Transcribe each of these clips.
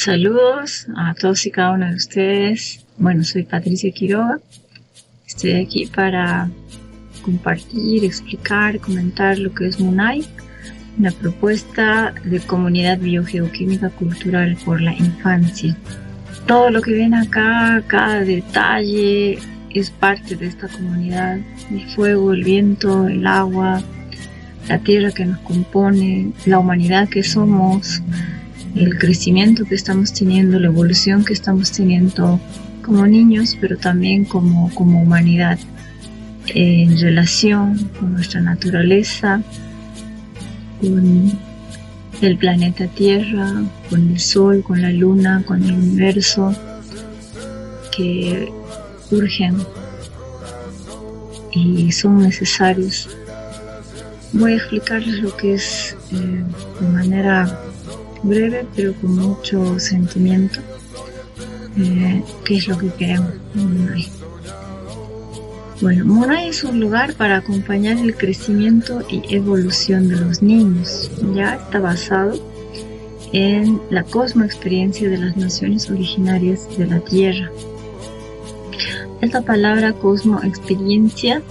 Saludos a todos y cada uno de ustedes. Bueno, soy Patricia Quiroga. Estoy aquí para compartir, explicar, comentar lo que es MUNAI, una propuesta de comunidad biogeoquímica cultural por la infancia. Todo lo que ven acá, cada detalle, es parte de esta comunidad. El fuego, el viento, el agua, la tierra que nos compone, la humanidad que somos, el crecimiento que estamos teniendo, la evolución que estamos teniendo como niños, pero también como humanidad, en relación con nuestra naturaleza, con el planeta Tierra, con el Sol, con la Luna, con el universo, que urgen y son necesarios. Voy a explicarles lo que es de manera breve, pero con mucho sentimiento, qué es lo que queremos en MUNAI. Bueno, MUNAI es un lugar para acompañar el crecimiento y evolución de los niños. Ya está basado en la cosmoexperiencia de las naciones originarias de la Tierra. Esta palabra cosmoexperiencia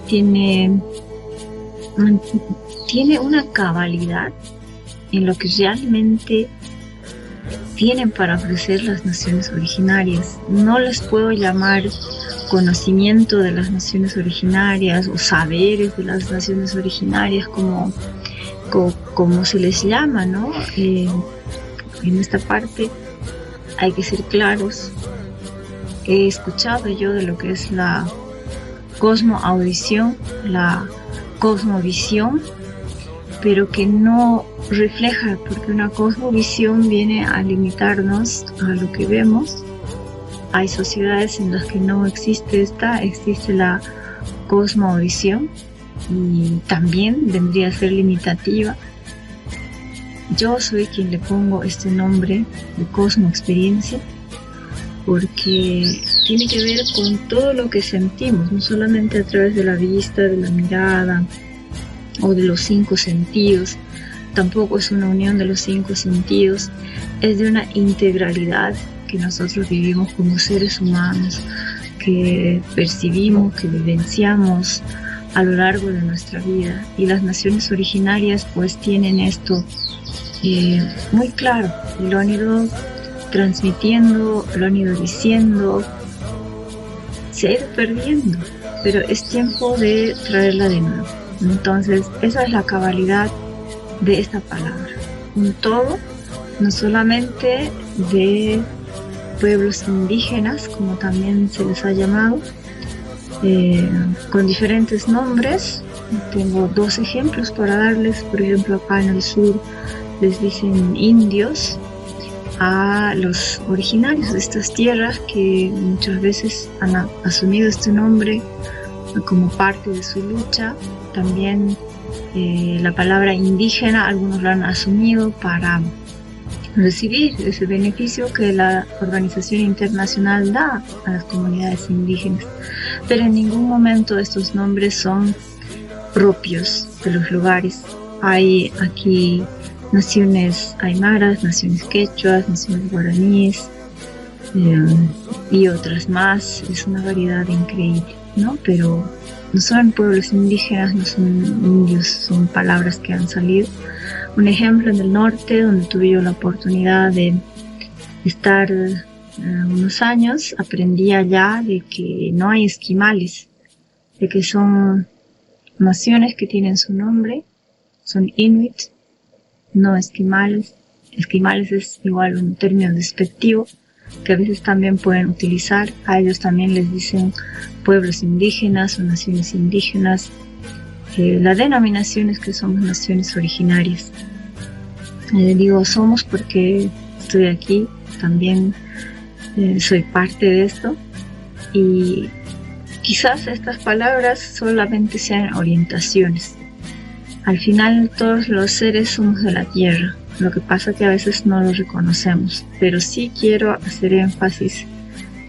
tiene una cabalidad en lo que realmente tienen para ofrecer las naciones originarias. No les puedo llamar conocimiento de las naciones originarias o saberes de las naciones originarias como se les llama, ¿no? En esta parte hay que ser claros. He escuchado yo de lo que es la cosmoaudición, la cosmovisión, pero que no refleja, porque una cosmovisión viene a limitarnos a lo que vemos. Hay sociedades en las que no existe existe la cosmovisión y también vendría a ser limitativa. Yo soy quien le pongo este nombre de cosmoexperiencia porque tiene que ver con todo lo que sentimos, no solamente a través de la vista, de la mirada o de los 5 sentidos. Tampoco es una unión de los 5 sentidos, es de una integralidad que nosotros vivimos como seres humanos, que percibimos, que vivenciamos a lo largo de nuestra vida. Y las naciones originarias pues tienen esto muy claro, y lo han ido transmitiendo, lo han ido diciendo, se ha ido perdiendo, pero es tiempo de traerla de nuevo. Entonces, esa es la cabalidad de esta palabra. Un todo, no solamente de pueblos indígenas, como también se les ha llamado, con diferentes nombres. Tengo 2 ejemplos para darles. Por ejemplo, acá en el sur les dicen indios a los originarios de estas tierras, que muchas veces han asumido este nombre como parte de su lucha. También la palabra indígena, algunos lo han asumido para recibir ese beneficio que la organización internacional da a las comunidades indígenas. Pero en ningún momento estos nombres son propios de los lugares. Hay aquí naciones aymaras, naciones quechuas, naciones guaraníes y otras más. Es una variedad increíble, ¿no? Pero no son pueblos indígenas, no son indios, son palabras que han salido. Un ejemplo en el norte, donde tuve yo la oportunidad de estar unos años, aprendí allá de que no hay esquimales, de que son naciones que tienen su nombre, son inuit, no esquimales. Esquimales es igual un término despectivo que a veces también pueden utilizar. A ellos también les dicen pueblos indígenas o naciones indígenas. La denominación es que somos naciones originarias. Digo somos porque estoy aquí, también soy parte de esto, y quizás estas palabras solamente sean orientaciones. Al final todos los seres somos de la tierra, lo que pasa que a veces no lo reconocemos, pero sí quiero hacer énfasis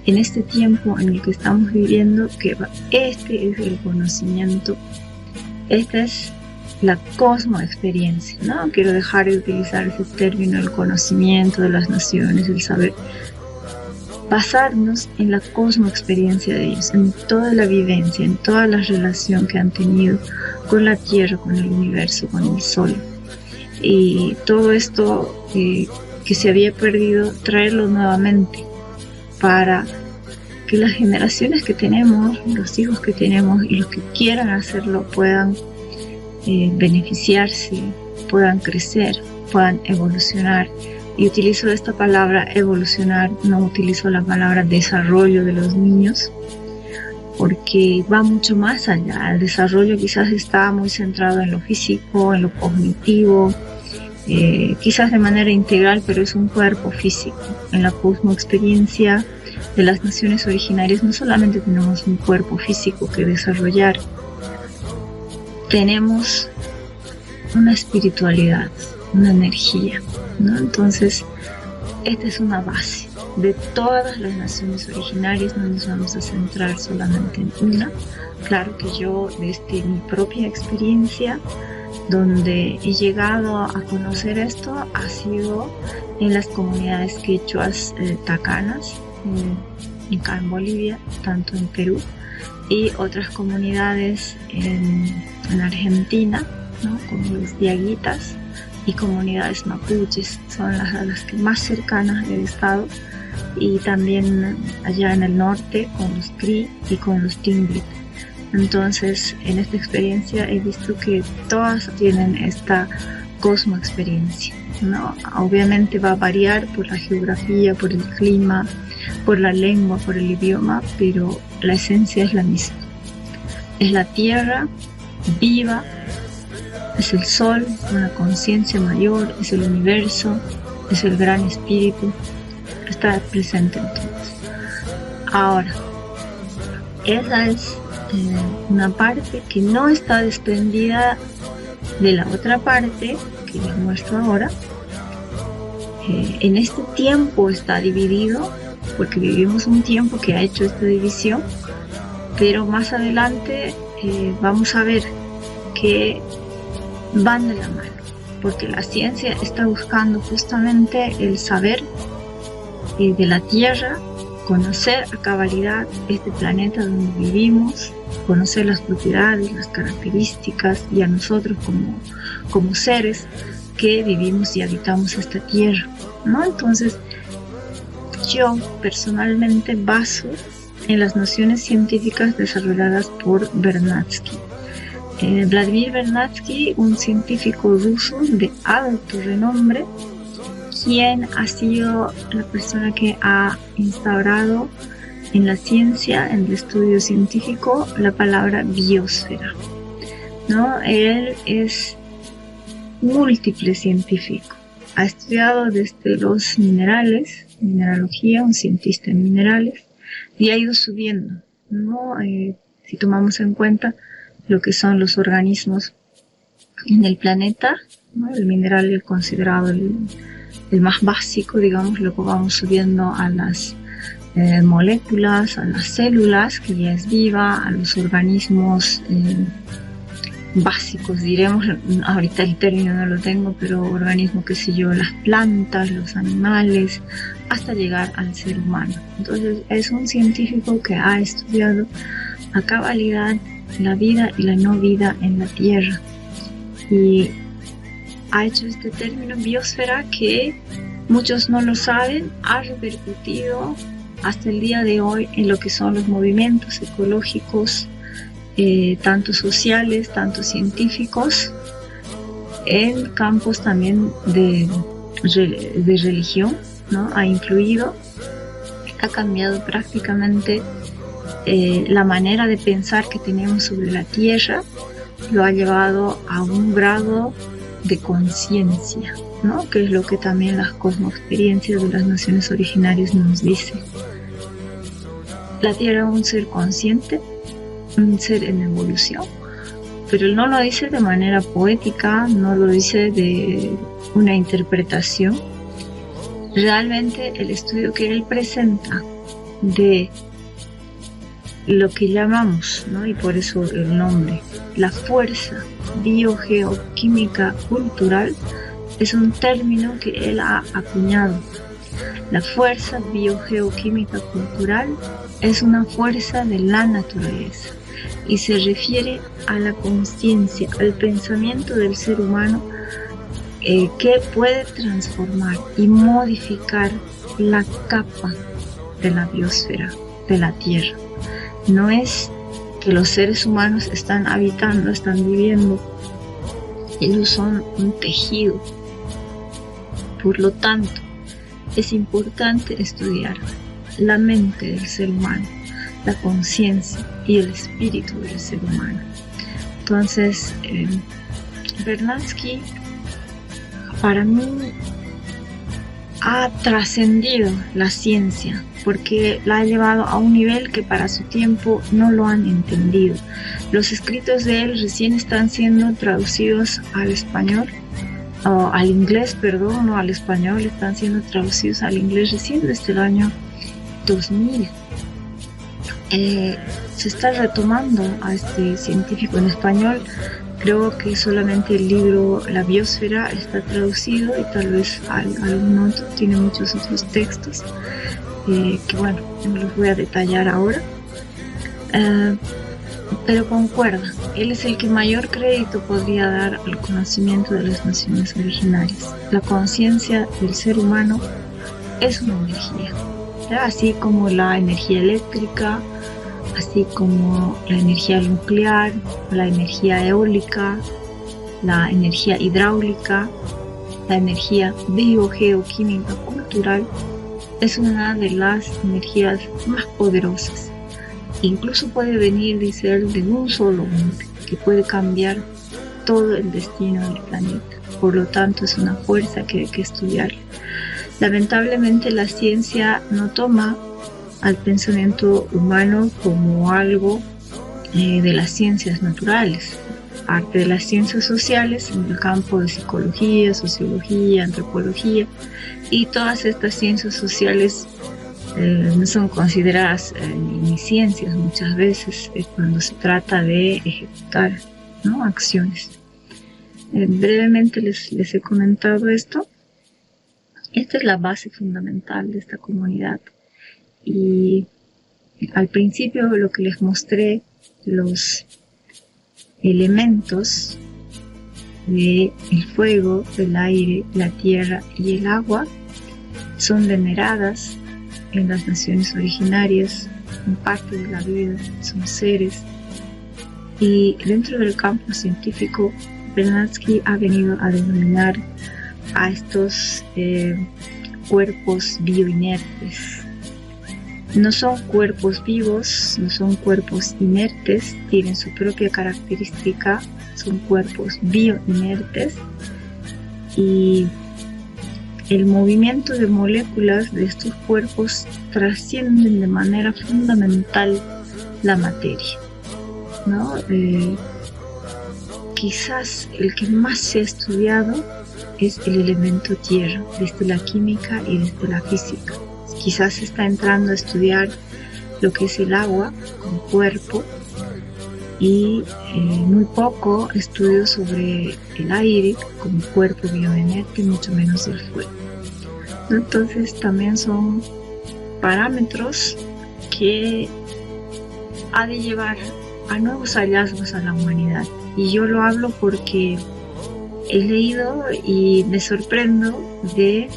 en este tiempo en el que estamos viviendo, que este es el conocimiento, esta es la cosmoexperiencia, ¿no? Quiero dejar de utilizar ese término, el conocimiento de las naciones, el saber. Basarnos en la cosmoexperiencia de ellos, en toda la vivencia, en toda la relación que han tenido con la Tierra, con el universo, con el Sol. Y todo esto que se había perdido, traerlo nuevamente para que las generaciones que tenemos, los hijos que tenemos y los que quieran hacerlo puedan beneficiarse, puedan crecer, puedan evolucionar. Y utilizo esta palabra evolucionar, no utilizo la palabra desarrollo de los niños, porque va mucho más allá. El desarrollo quizás está muy centrado en lo físico, en lo cognitivo, quizás de manera integral, pero es un cuerpo físico. En la cosmoexperiencia de las naciones originarias no solamente tenemos un cuerpo físico que desarrollar, tenemos una espiritualidad, una energía, ¿no? Entonces, esta es una base de todas las naciones originarias. No nos vamos a centrar solamente en una. Claro que yo, desde mi propia experiencia, donde he llegado a conocer esto, ha sido en las comunidades quechuas tacanas, acá en Bolivia, tanto en Perú, y otras comunidades en Argentina, ¿no? Como los diaguitas, y comunidades mapuches, son las que más cercanas he estado, y también allá en el norte con los Cri y con los Tlingit. Entonces, en esta experiencia he visto que todas tienen esta cosmoexperiencia, ¿no? Obviamente va a variar por la geografía, por el clima, por la lengua, por el idioma, pero la esencia es la misma. Es la tierra viva, es el sol, una conciencia mayor, es el universo, es el gran espíritu, está presente en todos. Ahora, esa es una parte que no está desprendida de la otra parte que les muestro ahora. En este tiempo está dividido, porque vivimos un tiempo que ha hecho esta división, pero más adelante vamos a ver que van de la mano, porque la ciencia está buscando justamente el saber de la Tierra, conocer a cabalidad este planeta donde vivimos, conocer las propiedades, las características, y a nosotros como seres que vivimos y habitamos esta Tierra, ¿no? Entonces, yo personalmente baso en las nociones científicas desarrolladas por Vernadsky. Vladimir Vernadsky, un científico ruso de alto renombre, quien ha sido la persona que ha instaurado en la ciencia, en el estudio científico, la palabra biosfera, ¿no? Él es múltiple científico, ha estudiado desde los minerales, mineralogía, un cientista en minerales, y ha ido subiendo, ¿no? Si tomamos en cuenta lo que son los organismos en el planeta, ¿no? El mineral es considerado el más básico, digamos, luego vamos subiendo a las moléculas, a las células, que ya es viva, a los organismos básicos, diremos, ahorita el término no lo tengo, pero organismos, qué sé yo, las plantas, los animales, hasta llegar al ser humano. Entonces es un científico que ha estudiado a cabalidad la vida y la no vida en la Tierra, y ha hecho este término biosfera, que muchos no lo saben, ha repercutido hasta el día de hoy en lo que son los movimientos ecológicos, tanto sociales, tanto científicos, en campos también de religión, ¿no? Ha influido, ha cambiado prácticamente la manera de pensar que tenemos sobre la Tierra, lo ha llevado a un grado de conciencia, ¿no? Que es lo que también las cosmoexperiencias de las naciones originarias nos dicen. La Tierra es un ser consciente, un ser en evolución, pero él no lo dice de manera poética, no lo dice de una interpretación. Realmente el estudio que él presenta de lo que llamamos, ¿no? Y por eso el nombre, la fuerza biogeoquímica cultural es un término que él ha acuñado. La fuerza biogeoquímica cultural es una fuerza de la naturaleza y se refiere a la conciencia, al pensamiento del ser humano que puede transformar y modificar la capa de la biosfera, de la Tierra. No es que los seres humanos están habitando, están viviendo, ellos son un tejido. Por lo tanto, es importante estudiar la mente del ser humano, la conciencia y el espíritu del ser humano. Entonces, Vernadsky para mí ha trascendido la ciencia porque la ha llevado a un nivel que para su tiempo no lo han entendido. Los escritos de él recién están siendo traducidos al español, al inglés, perdón, no al español, están siendo traducidos al inglés recién desde el año 2000. Se está retomando a este científico en español. Creo que solamente el libro La Biosfera está traducido y tal vez algún otro, tiene muchos otros textos que bueno, no los voy a detallar ahora, pero concuerda, él es el que mayor crédito podría dar al conocimiento de las naciones originarias. La conciencia del ser humano es una energía, ¿ya? Así como la energía eléctrica, así como la energía nuclear, la energía eólica, la energía hidráulica, la energía biogeoquímica cultural, es una de las energías más poderosas. Incluso puede venir, dice él, de un solo hombre, que puede cambiar todo el destino del planeta. Por lo tanto, es una fuerza que hay que estudiar. Lamentablemente, la ciencia no toma al pensamiento humano como algo de las ciencias naturales, parte de las ciencias sociales en el campo de psicología, sociología, antropología, y todas estas ciencias sociales no son consideradas ni ciencias muchas veces cuando se trata de ejecutar, ¿no?, acciones. Brevemente les he comentado esto. Esta es la base fundamental de esta comunidad. Y al principio lo que les mostré, los elementos del fuego, del aire, la tierra y el agua, son veneradas en las naciones originarias, en parte de la vida, son seres. Y dentro del campo científico, Vernadsky ha venido a denominar a estos cuerpos bioinertes. No son cuerpos vivos, no son cuerpos inertes, tienen su propia característica, son cuerpos bioinertes, y el movimiento de moléculas de estos cuerpos trascienden de manera fundamental la materia, ¿no? Quizás el que más se ha estudiado es el elemento tierra, desde la química y desde la física. Quizás se está entrando a estudiar lo que es el agua como cuerpo y muy poco estudio sobre el aire como cuerpo bioinerte, mucho menos el fuego. Entonces también son parámetros que ha de llevar a nuevos hallazgos a la humanidad. Y yo lo hablo porque he leído y me sorprendo de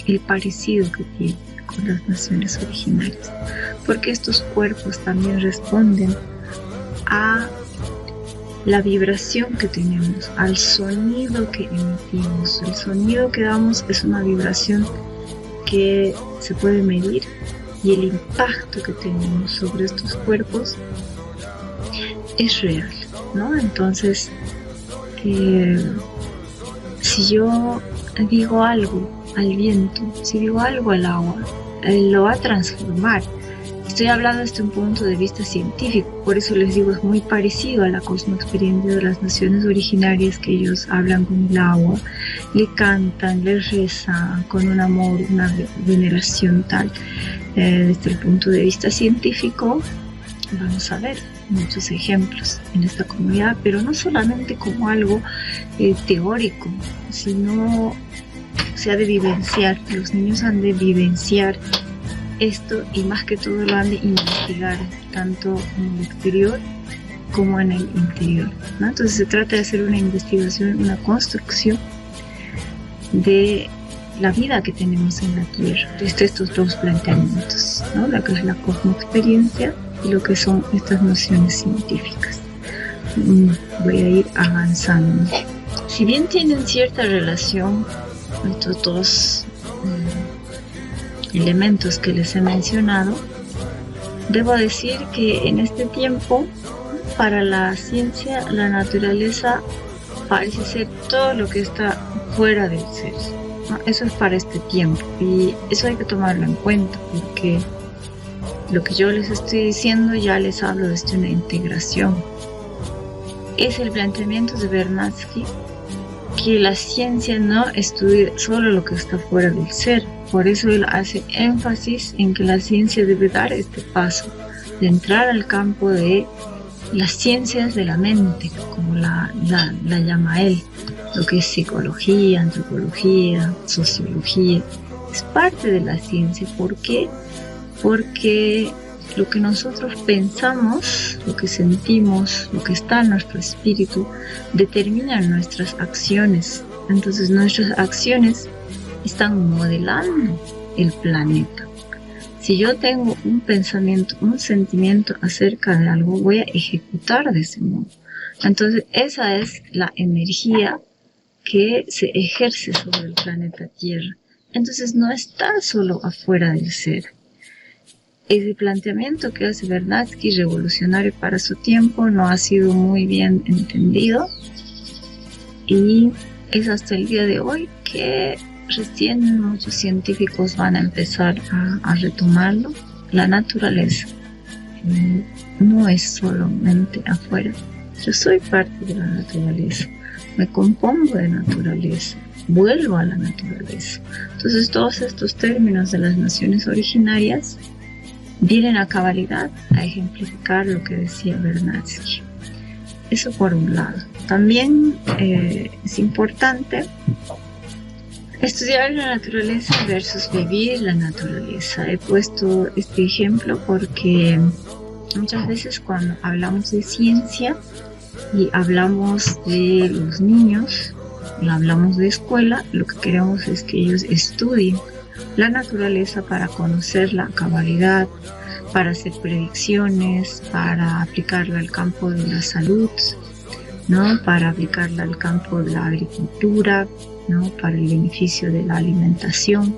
el parecido que tiene con las naciones originarias, porque estos cuerpos también responden a la vibración que tenemos, al sonido que emitimos. El sonido que damos es una vibración que se puede medir, y el impacto que tenemos sobre estos cuerpos es real, ¿no? Entonces, si yo digo algo al viento, si digo algo al agua, lo va a transformar. Estoy hablando desde un punto de vista científico, por eso les digo, es muy parecido a la cosmoexperiencia de las naciones originarias, que ellos hablan con el agua, le cantan, le rezan con un amor, una veneración tal. Desde el punto de vista científico, vamos a ver muchos ejemplos en esta comunidad, pero no solamente como algo teórico, sino se ha de vivenciar, los niños han de vivenciar esto y más que todo lo han de investigar, tanto en el exterior como en el interior, ¿no? Entonces se trata de hacer una investigación, una construcción de la vida que tenemos en la Tierra, desde estos dos planteamientos, ¿no? Lo que es la cosmoexperiencia y lo que son estas nociones científicas. Voy a ir avanzando. Si bien tienen cierta relación estos dos elementos que les he mencionado, debo decir que en este tiempo, para la ciencia, la naturaleza parece ser todo lo que está fuera del ser, ¿no? Eso es para este tiempo y eso hay que tomarlo en cuenta, porque lo que yo les estoy diciendo ya les hablo de una integración. Es el planteamiento de Vernadsky que la ciencia no estudia solo lo que está fuera del ser. Por eso él hace énfasis en que la ciencia debe dar este paso de entrar al campo de las ciencias de la mente, como la llama él, lo que es psicología, antropología, sociología, es parte de la ciencia. ¿Por qué? Porque lo que nosotros pensamos, lo que sentimos, lo que está en nuestro espíritu, determinan nuestras acciones. Entonces nuestras acciones están modelando el planeta. Si yo tengo un pensamiento, un sentimiento acerca de algo, voy a ejecutar de ese modo. Entonces esa es la energía que se ejerce sobre el planeta Tierra. Entonces no está solo afuera del ser. Ese planteamiento que hace Vernadsky, revolucionario para su tiempo, no ha sido muy bien entendido y es hasta el día de hoy que recién muchos científicos van a empezar a retomarlo. La naturaleza no es solamente afuera. Yo soy parte de la naturaleza, me compongo de naturaleza, vuelvo a la naturaleza. Entonces todos estos términos de las naciones originarias vienen a cabalidad a ejemplificar lo que decía Vernadsky. Eso por un lado. También es importante estudiar la naturaleza versus vivir la naturaleza. He puesto este ejemplo porque muchas veces cuando hablamos de ciencia y hablamos de los niños y hablamos de escuela, lo que queremos es que ellos estudien la naturaleza para conocerla a cabalidad, para hacer predicciones, para aplicarla al campo de la salud, ¿no? Para aplicarla al campo de la agricultura, ¿no? Para el beneficio de la alimentación.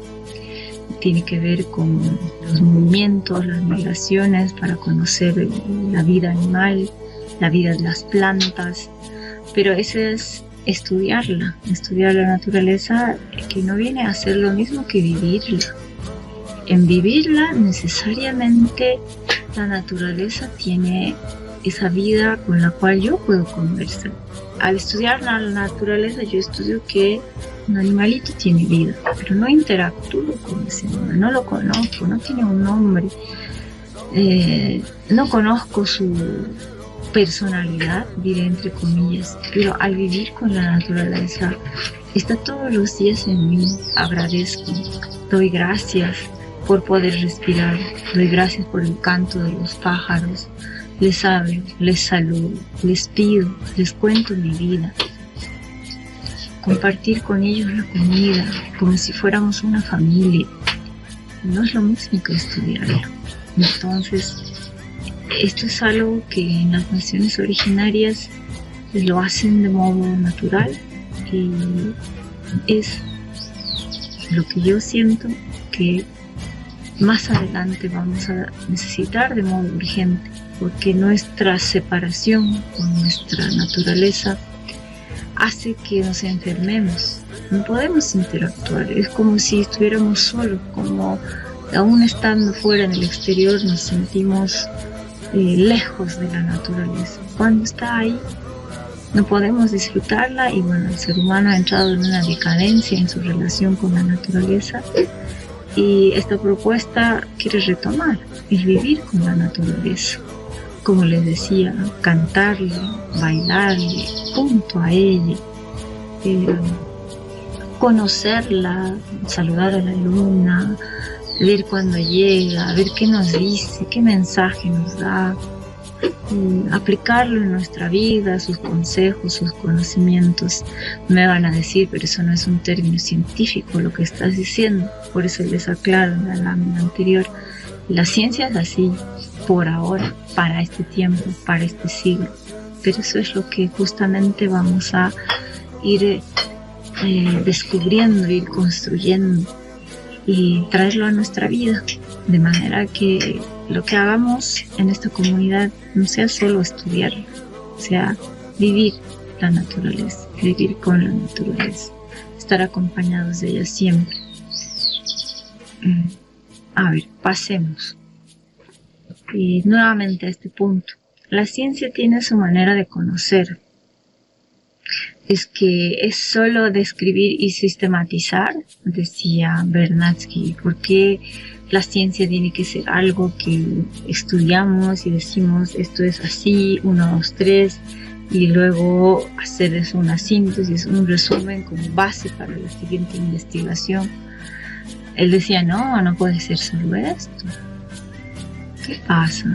Tiene que ver con los movimientos, las migraciones, para conocer la vida animal, la vida de las plantas. Pero ese es estudiar la naturaleza, que no viene a ser lo mismo que vivirla. En vivirla necesariamente la naturaleza tiene esa vida con la cual yo puedo conversar. Al estudiar la naturaleza yo estudio que un animalito tiene vida, pero no interactúo con ese animal, no lo conozco, no tiene un nombre, no conozco su personalidad, diré entre comillas, pero al vivir con la naturaleza está todos los días en mí. Agradezco, doy gracias por poder respirar, doy gracias por el canto de los pájaros, les hablo, les saludo, les pido, les cuento mi vida, compartir con ellos la comida como si fuéramos una familia, no es lo mismo que estudiarlo. Entonces esto es algo que en las naciones originarias lo hacen de modo natural y es lo que yo siento que más adelante vamos a necesitar de modo urgente, porque nuestra separación con nuestra naturaleza hace que nos enfermemos. No podemos interactuar, es como si estuviéramos solos, como aún estando fuera en el exterior nos sentimos lejos de la naturaleza. Cuando está ahí no podemos disfrutarla y bueno, el ser humano ha entrado en una decadencia en su relación con la naturaleza y esta propuesta quiere retomar el vivir con la naturaleza. como les decía, cantarle, bailarle junto a ella, conocerla, saludar a la luna, ver cuando llega, ver qué nos dice, qué mensaje nos da, aplicarlo en nuestra vida, sus consejos, sus conocimientos. Me van a decir, pero eso no es un término científico lo que estás diciendo. Por eso les aclaro en la lámina anterior, la ciencia es así, por ahora, para este tiempo, para este siglo. Pero eso es lo que justamente vamos a ir descubriendo, ir construyendo y traerlo a nuestra vida, de manera que lo que hagamos en esta comunidad no sea solo estudiar, sea vivir la naturaleza, vivir con la naturaleza, estar acompañados de ella siempre. A ver, pasemos nuevamente a este punto. La ciencia tiene su manera de conocer. Es que es solo describir y sistematizar, decía Vernadsky, porque la ciencia tiene que ser algo que estudiamos y decimos esto es así, 1, 2, 3, y luego hacer eso una síntesis, un resumen como base para la siguiente investigación. Él decía, no puede ser solo esto. ¿Qué pasa?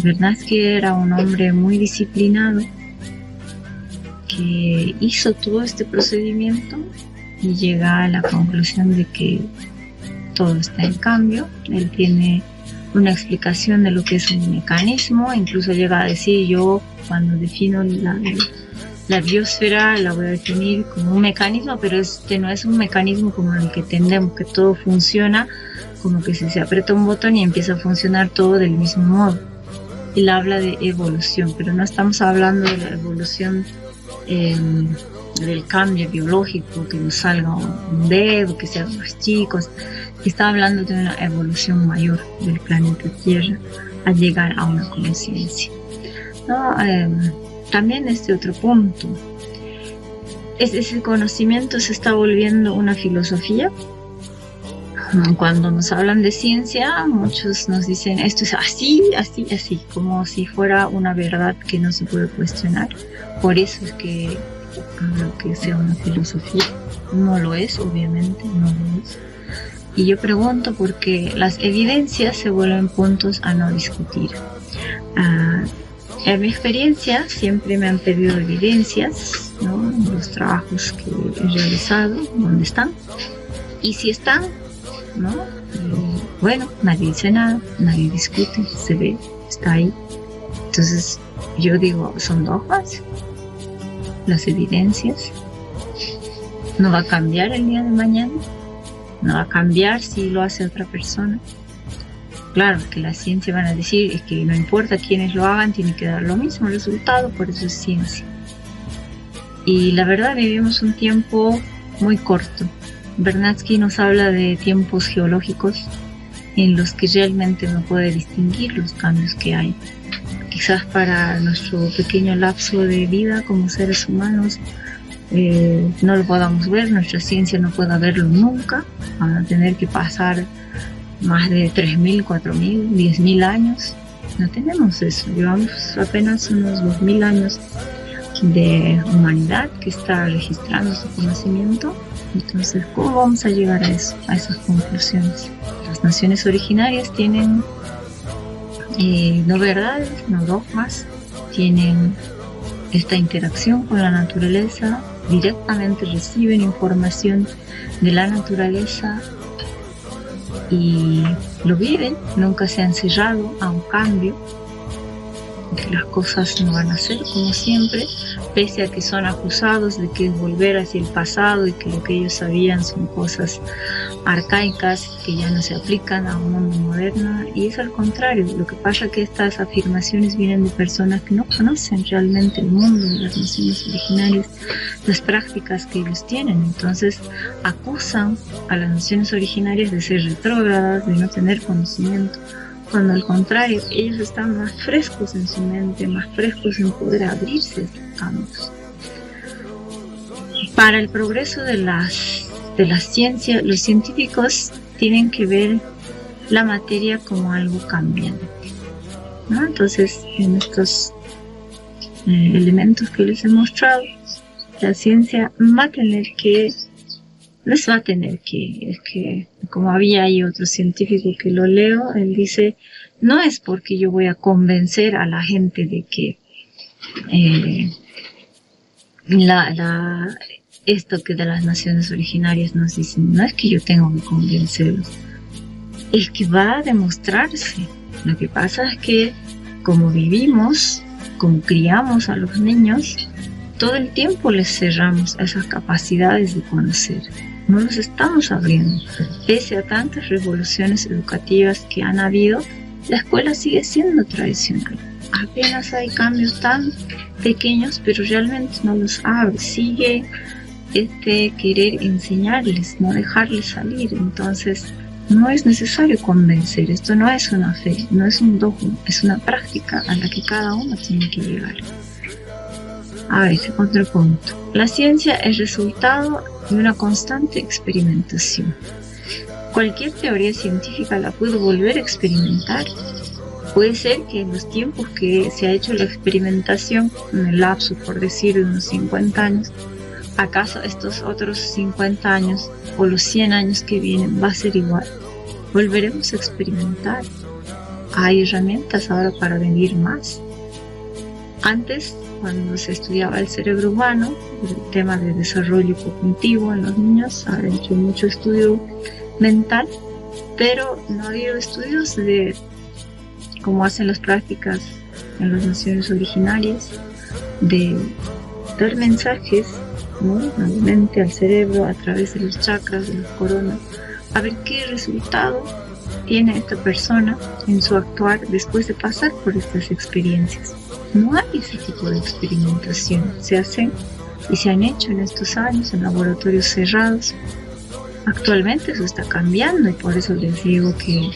Vernadsky era un hombre muy disciplinado que hizo todo este procedimiento y llega a la conclusión de que todo está en cambio. Él tiene una explicación de lo que es un mecanismo, incluso llega a decir, yo cuando defino la biosfera la voy a definir como un mecanismo, pero este no es un mecanismo como el que entendemos, que todo funciona como que si se aprieta un botón y empieza a funcionar todo del mismo modo. Él habla de evolución, pero no estamos hablando de la evolución del cambio biológico, que nos salga un dedo, que sean más chicos. Está hablando de una evolución mayor del planeta Tierra al llegar a una conciencia, ¿no? También este otro punto, ese conocimiento se está volviendo una filosofía. Cuando nos hablan de ciencia, muchos nos dicen esto es así, así, así, como si fuera una verdad que no se puede cuestionar. Por eso es que hablo que sea una filosofía. No lo es, obviamente, no lo es. Y yo pregunto porque las evidencias se vuelven puntos a no discutir. En mi experiencia siempre me han pedido evidencias, ¿no? Los trabajos que he realizado, ¿dónde están? Y si están, ¿no? Bueno, nadie dice nada, nadie discute, se ve, está ahí. Entonces yo digo, son dogmas, las evidencias. No va a cambiar el día de mañana, no va a cambiar si lo hace otra persona. Claro que la ciencia van a decir es que no importa quiénes lo hagan, tiene que dar lo mismo resultado, por eso es ciencia. Y la verdad vivimos un tiempo muy corto. Vernadsky nos habla de tiempos geológicos en los que realmente no puede distinguir los cambios que hay. Quizás para nuestro pequeño lapso de vida como seres humanos no lo podamos ver, nuestra ciencia no pueda verlo nunca, van a tener que pasar más de 3.000, 4.000, 10.000 años. No tenemos eso, llevamos apenas unos 2.000 años de humanidad que está registrando su conocimiento. Entonces, ¿cómo vamos a llegar a eso, a esas conclusiones? Las naciones originarias tienen no verdades, no dogmas, tienen esta interacción con la naturaleza, directamente reciben información de la naturaleza y lo viven, nunca se han cerrado a un cambio, que las cosas no van a ser como siempre, pese a que son acusados de que es volver hacia el pasado y que lo que ellos sabían son cosas arcaicas que ya no se aplican a un mundo moderno. Y es al contrario, lo que pasa es que estas afirmaciones vienen de personas que no conocen realmente el mundo de las naciones originarias, las prácticas que ellos tienen. Entonces acusan a las naciones originarias de ser retrógradas, de no tener conocimiento, cuando al contrario, ellos están más frescos en su mente, más frescos en poder abrirse a estos cambios. Para el progreso de la ciencia, los científicos tienen que ver la materia como algo cambiante. ¿no? Entonces, en estos elementos que les he mostrado, la ciencia va a tener que, les va a tener que, es que como había ahí otro científico que lo leo, él dice, no es porque yo voy a convencer a la gente de que esto que de las naciones originarias nos dicen, no es que yo tengo que convencerlos, es que va a demostrarse. Lo que pasa es que como vivimos, como criamos a los niños, todo el tiempo les cerramos esas capacidades de conocer. No los estamos abriendo. Pese a tantas revoluciones educativas que han habido, la escuela sigue siendo tradicional. Apenas hay cambios tan pequeños, pero realmente no los abre. Sigue querer enseñarles, no dejarles salir. Entonces, no es necesario convencer. Esto no es una fe, no es un dogma, es una práctica a la que cada uno tiene que llegar. A ver, otro punto. La ciencia es resultado de una constante experimentación. Cualquier teoría científica la puedo volver a experimentar. Puede ser que en los tiempos que se ha hecho la experimentación, en el lapso, por decir, de unos 50 años, ¿acaso estos otros 50 años o los 100 años que vienen va a ser igual? Volveremos a experimentar. Hay herramientas ahora para venir más. Antes, cuando se estudiaba el cerebro humano, el tema de desarrollo cognitivo en los niños, ha hecho mucho estudio mental, pero no ha habido estudios de cómo hacen las prácticas en las naciones originarias, de dar mensajes, ¿no?, a la mente, al cerebro, a través de los chakras, de las coronas, a ver qué resultado tiene esta persona en su actuar después de pasar por estas experiencias. No hay ese tipo de experimentación. Se hacen y se han hecho en estos años en laboratorios cerrados. Actualmente eso está cambiando y por eso les digo que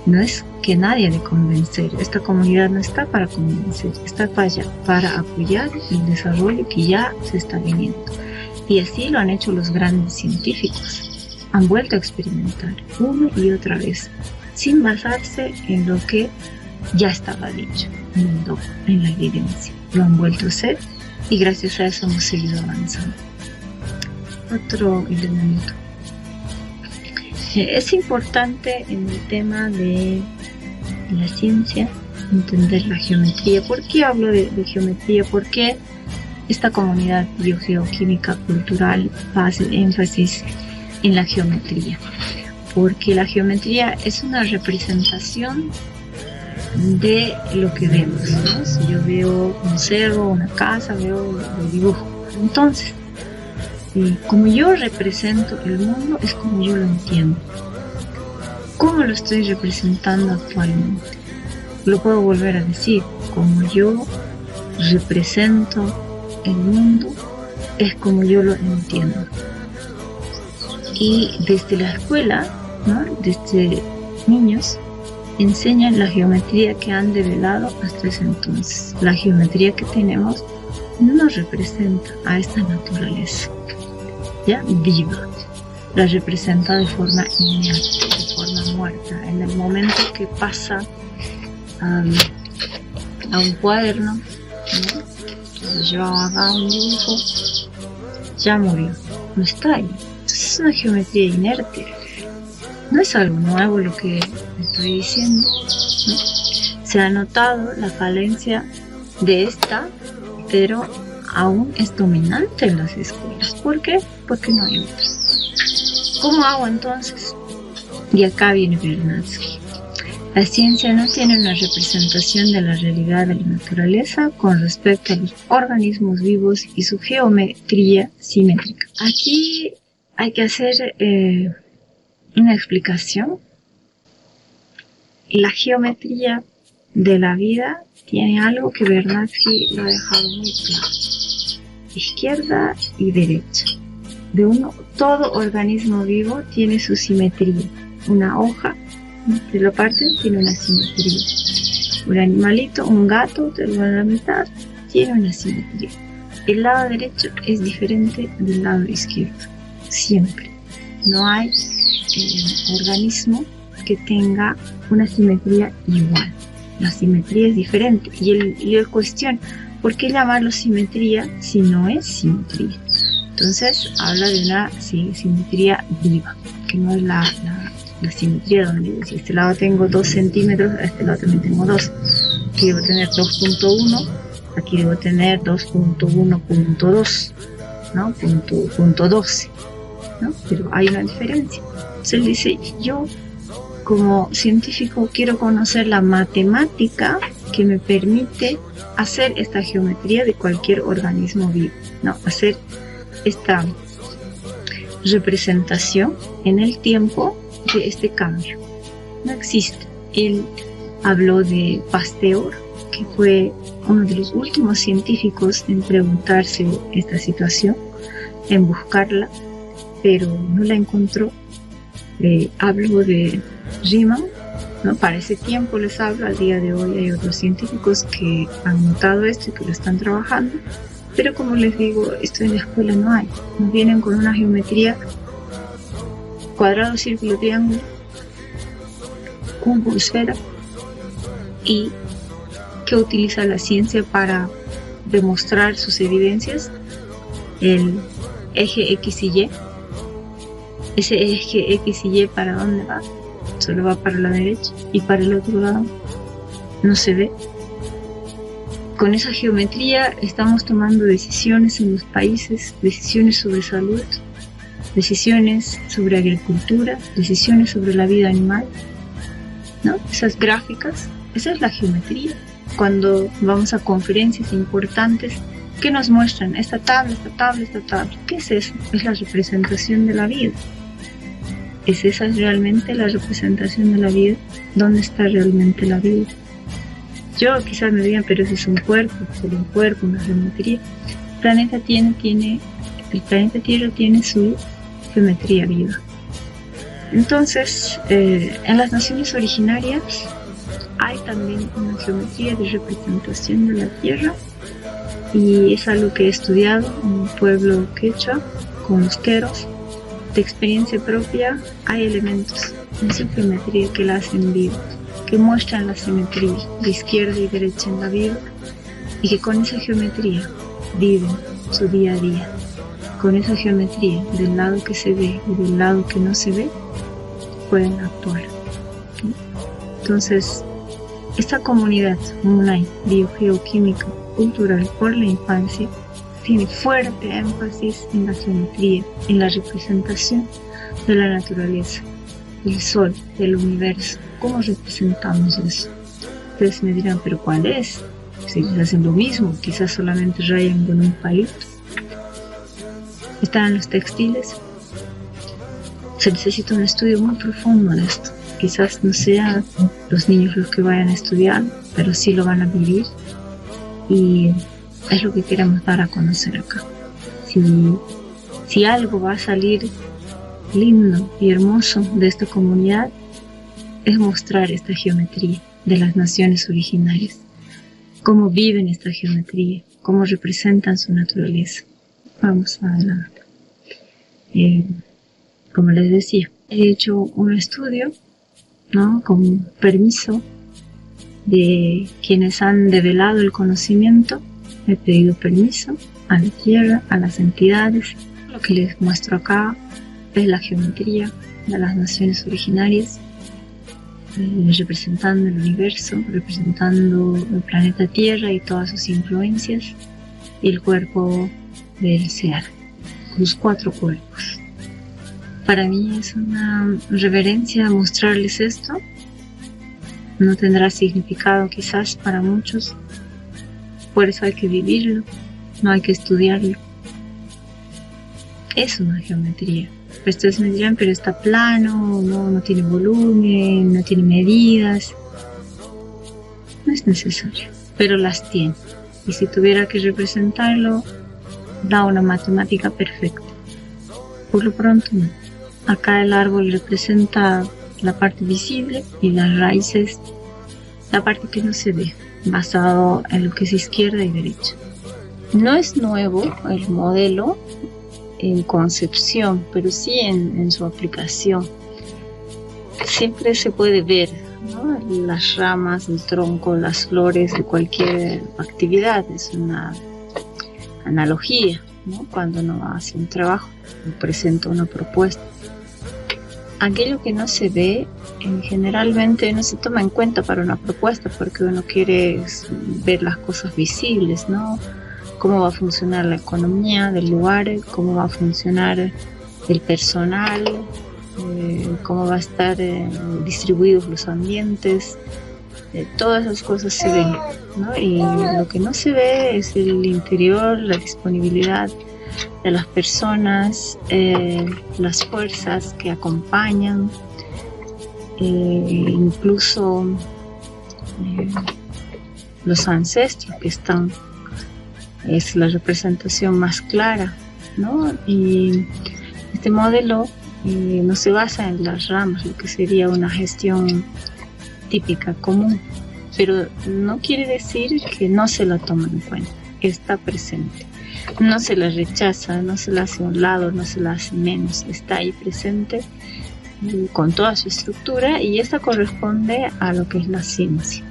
no es que nadie de convencer. Esta comunidad no está para convencer, está para apoyar el desarrollo que ya se está viniendo. Y así lo han hecho los grandes científicos. Han vuelto a experimentar una y otra vez, sin basarse en lo que ya estaba dicho, en la evidencia. Lo han vuelto a hacer y gracias a eso hemos seguido avanzando. Otro elemento. Es importante en el tema de la ciencia entender la geometría. ¿Por qué hablo de geometría? ¿Por qué esta comunidad biogeoquímica cultural hace énfasis en la geometría? Porque la geometría es una representación de lo que vemos, ¿no? Si yo veo un cerro, una casa, lo dibujo. Entonces, como yo represento el mundo, es como yo lo entiendo. ¿Cómo lo estoy representando actualmente? Lo puedo volver a decir, como yo represento el mundo, es como yo lo entiendo. Y desde la escuela, ¿no?, desde niños, enseñan la geometría que han develado hasta ese entonces. La geometría que tenemos no representa a esta naturaleza, ya viva, la representa de forma inerte, de forma muerta. En el momento que pasa a un cuaderno, ¿no?, entonces yo haga un dibujo, ya murió, no está ahí. Entonces es una geometría inerte. No es algo nuevo lo que estoy diciendo, ¿no? Se ha notado la falencia de esta, pero aún es dominante en las escuelas. ¿Por qué? Porque no hay otra. ¿Cómo hago entonces? Y acá viene Vernadsky. La ciencia no tiene una representación de la realidad de la naturaleza con respecto a los organismos vivos y su geometría simétrica. Aquí hay que hacer una explicación. La geometría de la vida tiene algo que Vernadsky lo ha dejado muy claro: izquierda y derecha. Todo organismo vivo tiene su simetría. Una hoja, te lo parten, tiene una simetría. Un animalito, un gato, te lo van a la mitad, tiene una simetría. El lado derecho es diferente del lado izquierdo, siempre. No hay organismo que tenga una simetría igual. La simetría es diferente. Y él cuestiona, ¿por qué llamarlo simetría si no es simetría? Entonces habla de una simetría viva, que no es la simetría donde si este lado tengo 2 centímetros, a este lado también tengo 2. Aquí debo tener 2.1, aquí debo tener 2.1.2, ¿no? Punto 12, ¿no? Pero hay una diferencia. Entonces él dice, yo como científico quiero conocer la matemática que me permite hacer esta geometría de cualquier organismo vivo, ¿no? Hacer esta representación en el tiempo de este cambio. No existe. Él habló de Pasteur, que fue uno de los últimos científicos en preguntarse esta situación, en buscarla, pero no la encontró. Habló de Riemann, ¿no? Para ese tiempo les hablo, al día de hoy hay otros científicos que han notado esto y que lo están trabajando, pero como les digo, esto en la escuela no hay. Nos vienen con una geometría cuadrado, círculo, triángulo, cubo, esfera, y que utiliza la ciencia para demostrar sus evidencias, el eje X y Y. Ese eje X y Y, ¿para dónde va? Solo va para la derecha, y para el otro lado no se ve. Con esa geometría estamos tomando decisiones en los países, decisiones sobre salud, decisiones sobre agricultura, decisiones sobre la vida animal, ¿no? Esas gráficas, esa es la geometría. Cuando vamos a conferencias importantes, ¿qué nos muestran? Esta tabla. ¿Qué es eso? Es la representación de la vida. ¿Es esa realmente la representación de la vida? ¿Dónde está realmente la vida? Yo quizás me digan, pero ese es un cuerpo, una geometría. El planeta Tierra tiene su geometría viva. Entonces, en las naciones originarias hay también una geometría de representación de la Tierra, y es algo que he estudiado en un pueblo quechua con los queros. De experiencia propia, hay elementos en su geometría que la hacen viva, que muestran la simetría de izquierda y derecha en la vida, y que con esa geometría viven su día a día. Con esa geometría del lado que se ve y del lado que no se ve, pueden actuar. Entonces, esta comunidad Munay biogeoquímica cultural por la infancia tiene fuerte énfasis en la geometría, en la representación de la naturaleza, del sol, del universo. ¿Cómo representamos eso? Ustedes me dirán, ¿pero cuál es? Si les hacen lo mismo, quizás solamente rayan con un palito. Están los textiles. Se necesita un estudio muy profundo de esto. Quizás no sean los niños los que vayan a estudiar, pero sí lo van a vivir, y es lo que queremos dar a conocer acá. Si algo va a salir lindo y hermoso de esta comunidad, es mostrar esta geometría de las naciones originarias, cómo viven esta geometría, cómo representan su naturaleza. Vamos adelante. Como les decía, he hecho un estudio, ¿no?, con permiso de quienes han develado el conocimiento. He pedido permiso a la tierra, a las entidades. Lo que les muestro acá es la geometría de las naciones originarias, representando el universo, representando el planeta Tierra y todas sus influencias, y el cuerpo del ser, los 4 cuerpos. Para mí es una reverencia mostrarles esto. No tendrá significado quizás para muchos, por eso hay que vivirlo, no hay que estudiarlo. Es una geometría. Ustedes me dirán, pero está plano, no tiene volumen, no tiene medidas. No es necesario, pero las tiene. Y si tuviera que representarlo, da una matemática perfecta. Por lo pronto no. Acá el árbol representa la parte visible y las raíces, la parte que no se ve, basado en lo que es izquierda y derecha. No es nuevo el modelo en concepción, pero sí en su aplicación. Siempre se puede ver ¿no? Las ramas, el tronco, las flores de cualquier actividad. Es una analogía, ¿no? Cuando uno hace un trabajo, presenta una propuesta. Aquello que no se ve, generalmente no se toma en cuenta para una propuesta, porque uno quiere ver las cosas visibles, ¿no? Cómo va a funcionar la economía del lugar, cómo va a funcionar el personal, cómo va a estar distribuidos los ambientes. Todas esas cosas se ven, ¿no? Y lo que no se ve es el interior, la disponibilidad de las personas, las fuerzas que acompañan, incluso los ancestros que están. Es la representación más clara, ¿no? Y este modelo no se basa en las ramas, lo que sería una gestión típica, común, pero no quiere decir que no se la toma en cuenta, está presente. No se la rechaza, no se la hace a un lado, no se la hace menos, está ahí presente con toda su estructura, y esta corresponde a lo que es la ciencia.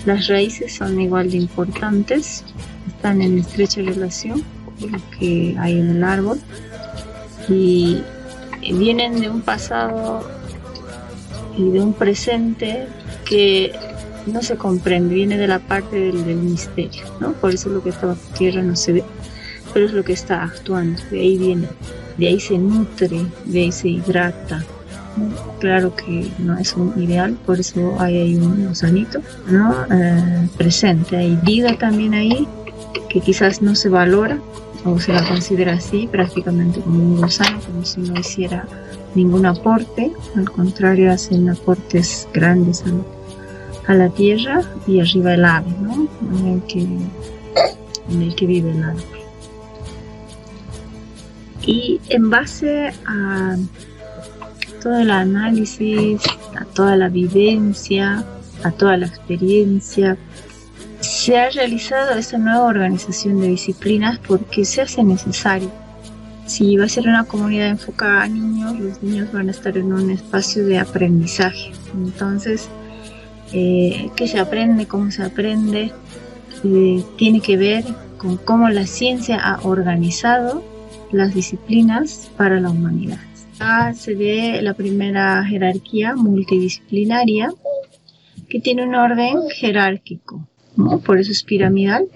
Las raíces son igual de importantes, están en estrecha relación con lo que hay en el árbol y vienen de un pasado y de un presente que no se comprende, viene de la parte del misterio, ¿no? Por eso lo que está bajo tierra no se ve, pero es lo que está actuando, de ahí viene, de ahí se nutre, de ahí se hidrata, ¿no? Claro que no es un ideal, por eso hay un gusanito, ¿no? Presente, hay vida también ahí, que quizás no se valora o se la considera así, prácticamente como un gusano, como si no hiciera ningún aporte, al contrario, hacen aportes grandes a la tierra, y arriba el ave, ¿no? en el que vive el ave. Y en base a todo el análisis, a toda la vivencia, a toda la experiencia, se ha realizado esta nueva organización de disciplinas porque se hace necesario. Si va a ser una comunidad enfocada a niños, los niños van a estar en un espacio de aprendizaje. Entonces, ¿qué se aprende? ¿Cómo se aprende? Tiene que ver con cómo la ciencia ha organizado las disciplinas para la humanidad. Acá se ve la primera jerarquía multidisciplinaria que tiene un orden jerárquico, ¿no? Por eso es piramidal,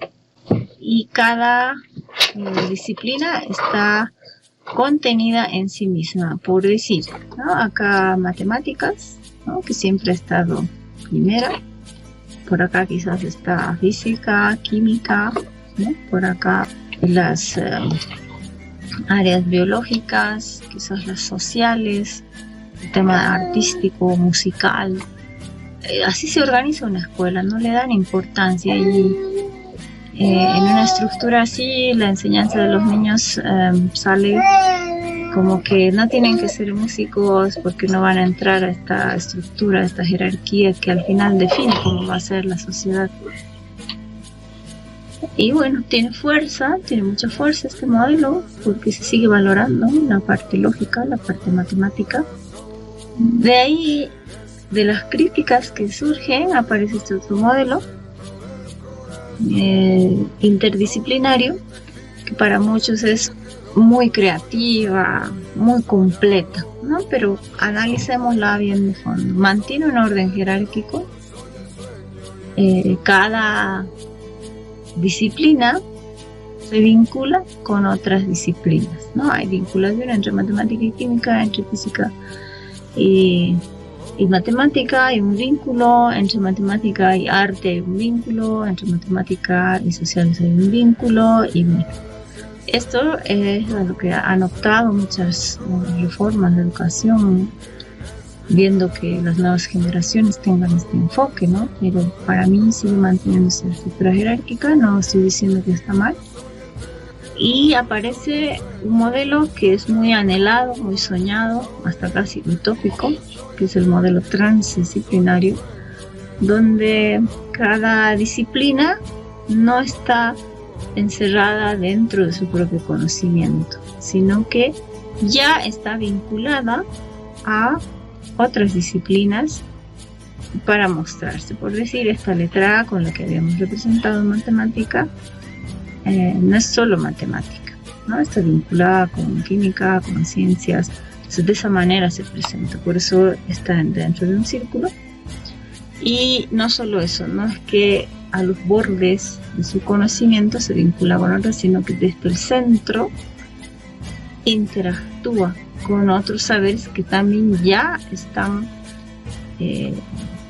y cada disciplina está contenida en sí misma, por decir, ¿no? Acá matemáticas, ¿no? Que siempre ha estado primera, por acá quizás está física, química, ¿no? Por acá las áreas biológicas, quizás las sociales, el tema artístico, musical. Así se organiza una escuela, no le dan importancia, y en una estructura así la enseñanza de los niños sale como que no tienen que ser músicos porque no van a entrar a esta estructura, a esta jerarquía que al final define cómo va a ser la sociedad. Y bueno, tiene mucha fuerza este modelo, porque se sigue valorando la parte lógica, la parte matemática. De ahí, de las críticas que surgen, aparece este otro modelo interdisciplinario, que para muchos es muy creativa, muy completa, ¿no? Pero analicémosla bien de fondo. Mantiene un orden jerárquico. Cada disciplina se vincula con otras disciplinas, ¿no? Hay vinculación entre matemática y química, entre física y matemática, hay un vínculo, entre matemática y arte hay un vínculo, entre matemática y sociales hay un vínculo, y bueno, esto es lo que han optado muchas reformas de educación, viendo que las nuevas generaciones tengan este enfoque, ¿no? Pero para mí sigue manteniéndose la estructura jerárquica, no estoy diciendo que está mal. Y aparece un modelo que es muy anhelado, muy soñado, hasta casi utópico, que es el modelo transdisciplinario, donde cada disciplina no está encerrada dentro de su propio conocimiento, sino que ya está vinculada a otras disciplinas para mostrarse. Por decir, esta letra A con la que habíamos representado en matemática no es solo matemática, ¿no? Está vinculada con química, con ciencias. Entonces, de esa manera se presenta, por eso está dentro de un círculo. Y no solo eso, no es que a los bordes de su conocimiento se vincula con otros, sino que desde el centro interactúa con otros saberes que también ya están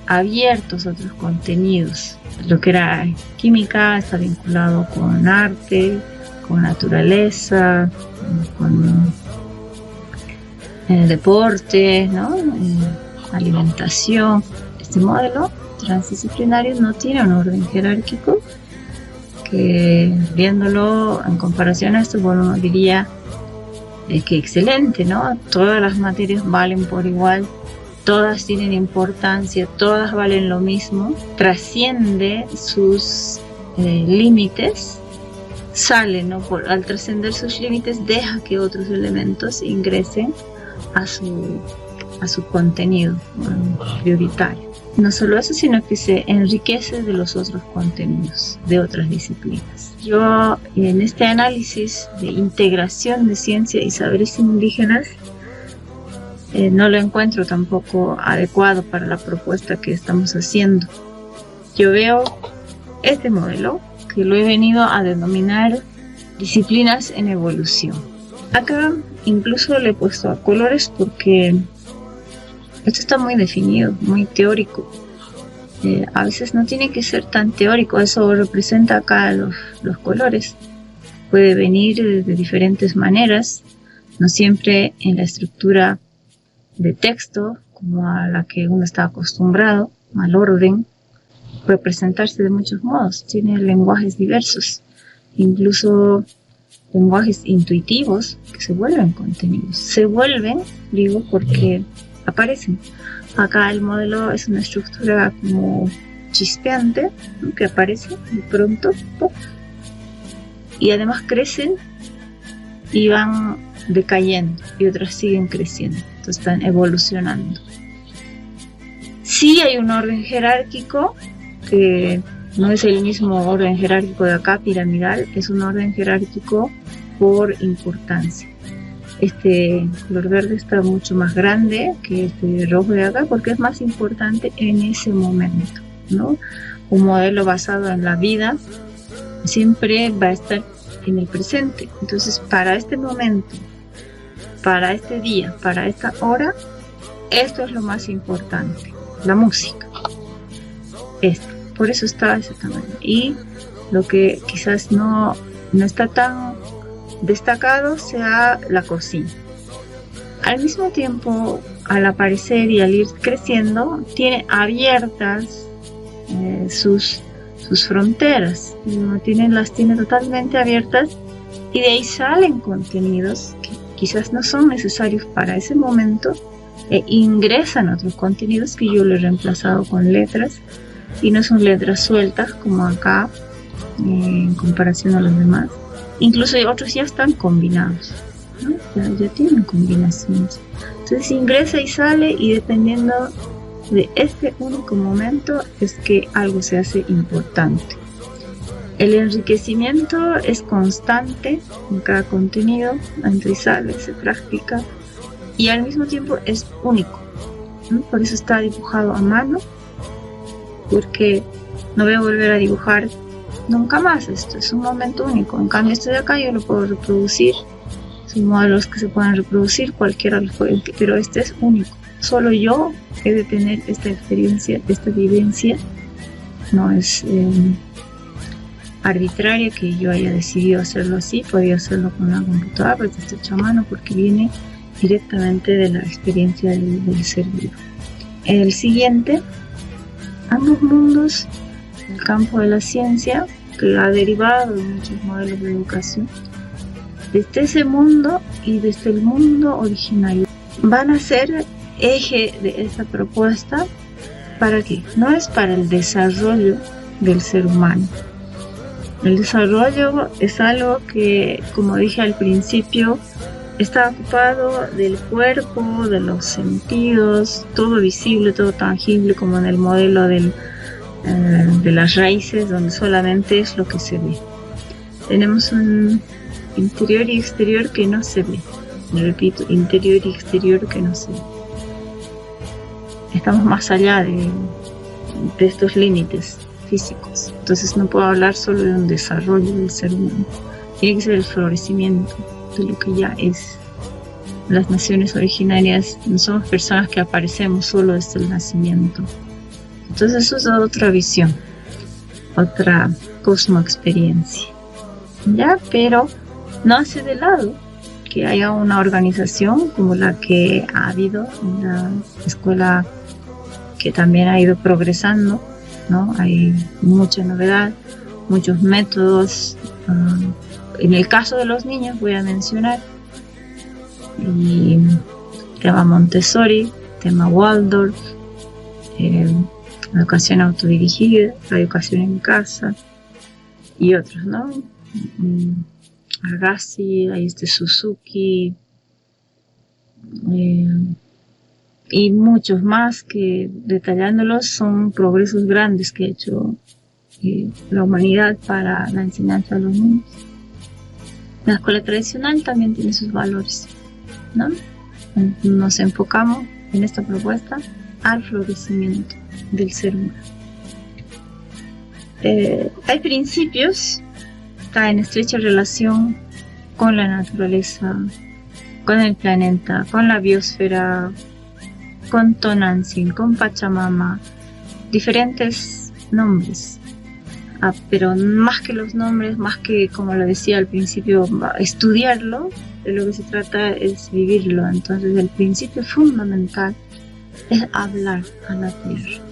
abiertos a otros contenidos. Lo que era química está vinculado con arte, con naturaleza, con deporte, ¿no? Alimentación. Este modelo transdisciplinario no tiene un orden jerárquico, que viéndolo en comparación a esto, bueno, uno diría que excelente, ¿no? Todas las materias valen por igual, todas tienen importancia, todas valen lo mismo, trasciende sus límites, sale, ¿no? Al trascender sus límites, deja que otros elementos ingresen a su contenido prioritario. No solo eso, sino que se enriquece de los otros contenidos de otras disciplinas. Yo, en este análisis de integración de ciencia y saberes indígenas, no lo encuentro tampoco adecuado para la propuesta que estamos haciendo. Yo veo este modelo, que lo he venido a denominar disciplinas en evolución. Acá incluso le he puesto a colores porque esto está muy definido, muy teórico. A veces no tiene que ser tan teórico, eso representa acá los colores. Puede venir de diferentes maneras, no siempre en la estructura de texto como a la que uno está acostumbrado, al orden. Puede presentarse de muchos modos, tiene lenguajes diversos, incluso lenguajes intuitivos que se vuelven contenidos. Se vuelven, digo, porque aparecen. Acá el modelo es una estructura como chispeante, ¿no? Que aparece de pronto, ¡pum! Y además crecen y van decayendo y otras siguen creciendo, entonces están evolucionando. Sí hay un orden jerárquico que no es el mismo orden jerárquico de acá, piramidal, es un orden jerárquico por importancia. Este color verde está mucho más grande que este rojo de acá porque es más importante en ese momento, ¿no? Un modelo basado en la vida siempre va a estar en el presente. Entonces, para este momento, para este día, para esta hora, esto es lo más importante, la música. Por eso está de ese tamaño. Y lo que quizás no está tan destacado sea la cocina. Al mismo tiempo, al aparecer y al ir creciendo, tiene abiertas sus fronteras, las tiene totalmente abiertas, y de ahí salen contenidos que quizás no son necesarios para ese momento e ingresan otros contenidos que yo le he reemplazado con letras, y no son letras sueltas como acá en comparación a los demás. Incluso otros ya están combinados, ¿no? Ya tienen combinaciones. Entonces ingresa y sale, y dependiendo de este único momento es que algo se hace importante. El enriquecimiento es constante en cada contenido, entra y sale, se practica, y al mismo tiempo es único, ¿no? Por eso está dibujado a mano, porque no voy a volver a dibujar nunca más. Esto es un momento único. En cambio, este de acá yo lo puedo reproducir. Son modelos que se pueden reproducir, cualquiera los puede, pero este es único. Solo yo he de tener esta experiencia, esta vivencia. No es arbitraria que yo haya decidido hacerlo así. Podría hacerlo con una computadora, pero está hecho a mano porque viene directamente de la experiencia del ser vivo. El siguiente, ambos mundos, el campo de la ciencia, que ha derivado de muchos modelos de educación, desde ese mundo y desde el mundo originario, van a ser eje de esta propuesta. ¿Para qué? No es para el desarrollo del ser humano. El desarrollo es algo que, como dije al principio, está ocupado del cuerpo, de los sentidos, todo visible, todo tangible, como en el modelo de las raíces, donde solamente es lo que se ve. Tenemos un interior y exterior que no se ve. Repito, interior y exterior que no se ve. Estamos más allá de estos límites físicos. Entonces no puedo hablar solo de un desarrollo del ser humano. Tiene que ser el florecimiento de lo que ya es. Las naciones originarias no somos personas que aparecemos solo desde el nacimiento. Entonces eso es otra visión, otra cosmoexperiencia. ¿Ya? Pero no hace de lado que haya una organización como la que ha habido en la escuela, que también ha ido progresando, ¿no? Hay mucha novedad, muchos métodos. En el caso de los niños voy a mencionar tema Montessori, tema Waldorf, educación autodirigida, la educación en casa y otros, ¿no? Agassi, hay Suzuki, y muchos más que, detallándolos, son progresos grandes que ha hecho la humanidad para la enseñanza de los niños. La escuela tradicional también tiene sus valores, ¿no? Nos enfocamos en esta propuesta al florecimiento del ser humano. Hay principios, está en estrecha relación con la naturaleza, con el planeta, con la biosfera, con Tonantzin, con Pachamama, diferentes nombres. Pero más que los nombres, más que, como lo decía al principio, estudiarlo, de lo que se trata es vivirlo. Entonces el principio fundamental es hablar a la tierra,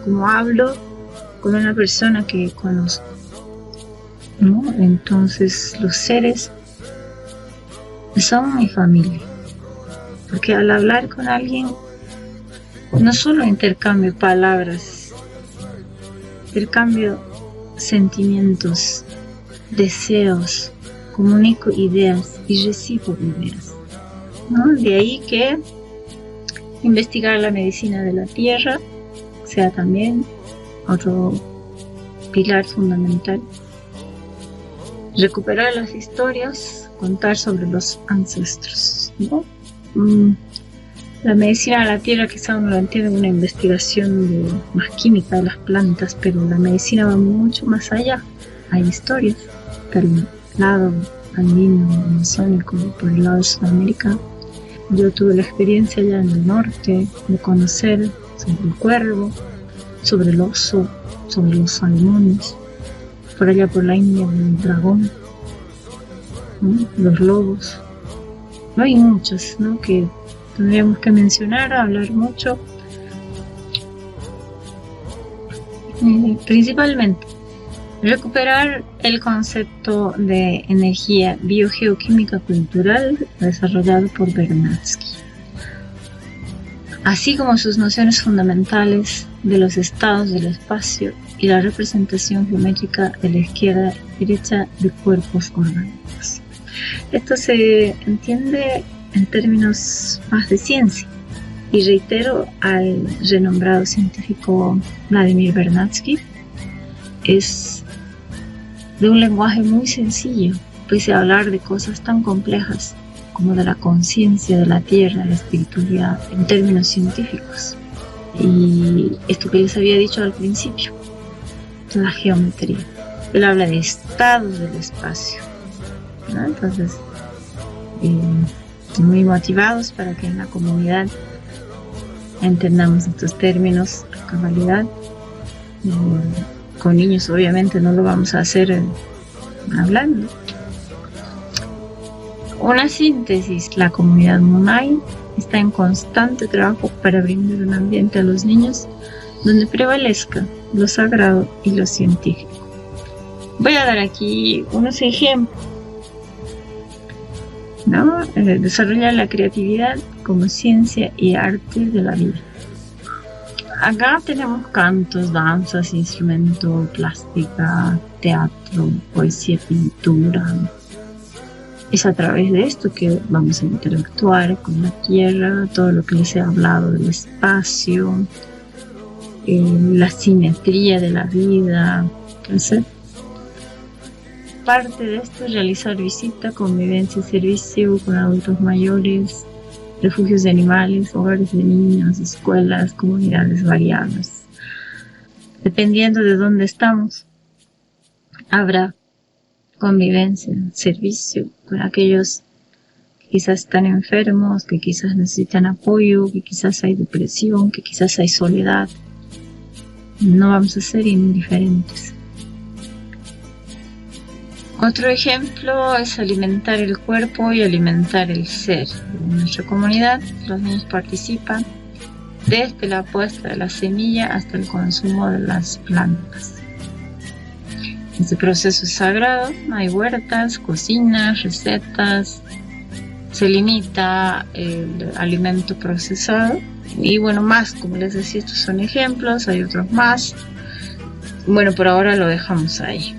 como hablo con una persona que conozco, ¿no? Entonces los seres son mi familia, porque al hablar con alguien no solo intercambio palabras, intercambio sentimientos, deseos, comunico ideas y recibo ideas, ¿no? De ahí que investigar la medicina de la tierra sea también otro pilar fundamental. Recuperar las historias, contar sobre los ancestros, ¿no? La medicina de la tierra quizá uno lo entiende como una investigación más química de las plantas, pero la medicina va mucho más allá. Hay historias por el lado andino, amazónico, por el lado de Sudamérica. Yo tuve la experiencia allá en el norte de conocer sobre el cuervo, sobre el oso, sobre los salmones, por allá por la India el dragón, ¿no? Los lobos. No hay muchos, ¿no? Que tendríamos que mencionar, hablar mucho. Principalmente, recuperar el concepto de energía biogeoquímica cultural desarrollado por Vernadsky, así como sus nociones fundamentales de los estados del espacio y la representación geométrica de la izquierda y derecha de cuerpos orgánicos. Esto se entiende en términos más de ciencia, y reitero al renombrado científico Vladimir Vernadsky, es de un lenguaje muy sencillo, pese a hablar de cosas tan complejas como de la conciencia de la tierra, la espiritualidad, en términos científicos. Y esto que les había dicho al principio, la geometría. Él habla de estados del espacio, ¿no? Entonces, muy motivados para que en la comunidad entendamos estos términos a cabalidad. Con niños obviamente no lo vamos a hacer hablando. Una síntesis: la comunidad Munay está en constante trabajo para brindar un ambiente a los niños donde prevalezca lo sagrado y lo científico. Voy a dar aquí unos ejemplos, ¿no? Desarrollar la creatividad como ciencia y arte de la vida. Acá tenemos cantos, danzas, instrumento, plástica, teatro, poesía, pintura, Es a través de esto que vamos a interactuar con la Tierra, todo lo que les he hablado del espacio, la simetría de la vida. Entonces, parte de esto es realizar visita, convivencia y servicio con adultos mayores, refugios de animales, hogares de niños, escuelas, comunidades variadas. Dependiendo de dónde estamos, habrá convivencia, servicio con aquellos que quizás están enfermos, que quizás necesitan apoyo, que quizás hay depresión, que quizás hay soledad. No vamos a ser indiferentes. Otro ejemplo es alimentar el cuerpo y alimentar el ser. En nuestra comunidad, los niños participan desde la puesta de la semilla hasta el consumo de las plantas. Este proceso es sagrado, hay huertas, cocinas, recetas, se limita el alimento procesado y bueno, más, como les decía, estos son ejemplos, hay otros más. Bueno, por ahora lo dejamos ahí.